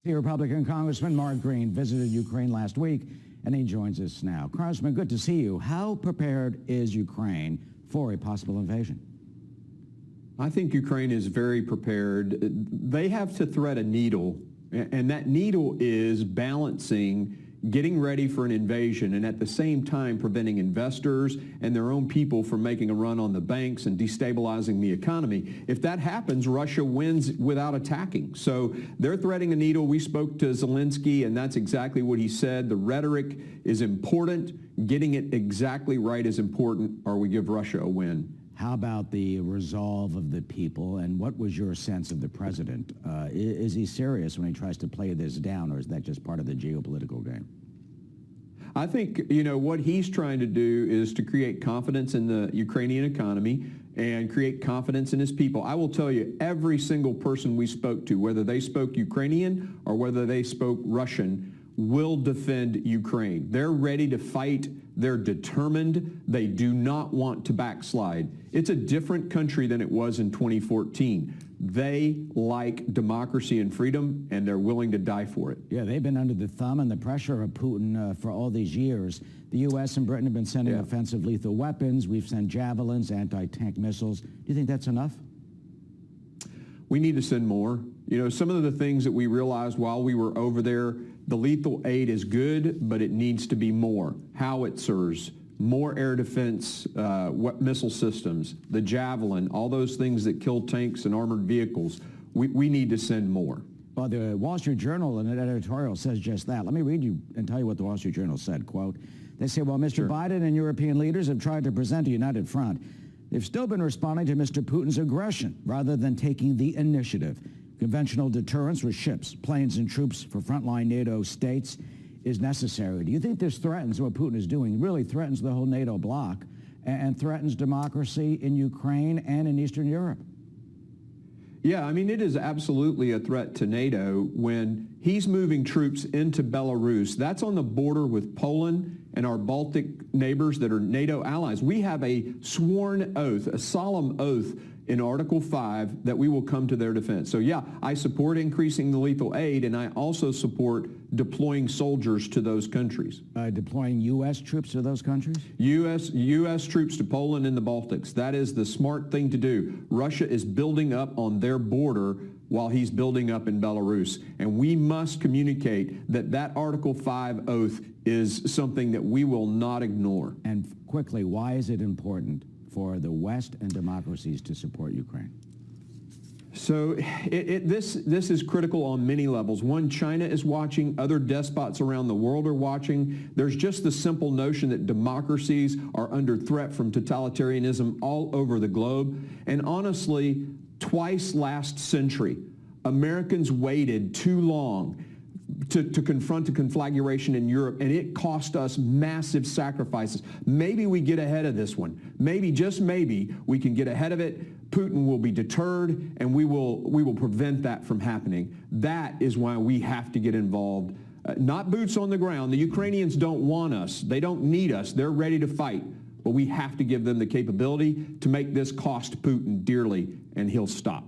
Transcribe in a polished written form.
The Republican Congressman Mark Green visited Ukraine last week, and he joins us now. Congressman, good to see you. How prepared is Ukraine for a possible invasion? I think Ukraine is very prepared. They have to thread a needle, and that needle is balancing getting ready for an invasion and at the same time preventing investors and their own people from making a run on the banks and destabilizing the economy. If that happens, Russia wins without attacking. So they're threading a needle. We spoke to Zelensky, and that's exactly what he said. The rhetoric is important. Getting it exactly right is important, or we give Russia a win. How about the resolve of the people, and what was your sense of the president? Is he serious when he tries to play this down, or is that just part of the geopolitical game? I think, what he's trying to do is to create confidence in the Ukrainian economy and create confidence in his people. I will tell you, every single person we spoke to, whether they spoke Ukrainian or whether they spoke Russian, will defend Ukraine. They're ready to fight. They're determined. They do not want to backslide. It's a different country than it was in 2014. They like democracy and freedom, and they're willing to die for it. Yeah, they've been under the thumb and the pressure of Putin for all these years. The U.S. and Britain have been sending offensive lethal weapons. We've sent javelins, anti-tank missiles. Do you think that's enough? We need to send more. Some of the things that we realized while we were over there, the lethal aid is good, but it needs to be more. Howitzers, more air defense missile systems, the Javelin, all those things that kill tanks and armored vehicles. We need to send more. Well, the Wall Street Journal in an editorial says just that. Let me read you and tell you what the Wall Street Journal said. Quote, they say, while Mr. Biden and European leaders have tried to present a united front, they've still been responding to Mr. Putin's aggression rather than taking the initiative. Conventional deterrence with ships, planes, and troops for frontline NATO states is necessary. Do you think this threatens what Putin is doing, really threatens the whole NATO bloc and threatens democracy in Ukraine and in Eastern Europe? Yeah, it is absolutely a threat to NATO when he's moving troops into Belarus. That's on the border with Poland and our Baltic neighbors that are NATO allies. We have a sworn oath, a solemn oath in Article 5 that we will come to their defense. So yeah, I support increasing the lethal aid, and I also support deploying soldiers to those countries. Deploying U.S. troops to those countries? U.S. troops to Poland and the Baltics. That is the smart thing to do. Russia is building up on their border while he's building up in Belarus. And we must communicate that that Article 5 oath is something that we will not ignore. And quickly, why is it important for the West and democracies to support Ukraine? So this is critical on many levels. One, China is watching. Other despots around the world are watching. There's just the simple notion that democracies are under threat from totalitarianism all over the globe. And honestly, twice last century, Americans waited too long to confront a conflagration in Europe, and it cost us massive sacrifices. Maybe we get ahead of this one. Maybe, just maybe, we can get ahead of it. Putin will be deterred, and we will prevent that from happening. That is why we have to get involved. Not boots on the ground. The Ukrainians don't want us. They don't need us. They're ready to fight. But we have to give them the capability to make this cost Putin dearly, and he'll stop.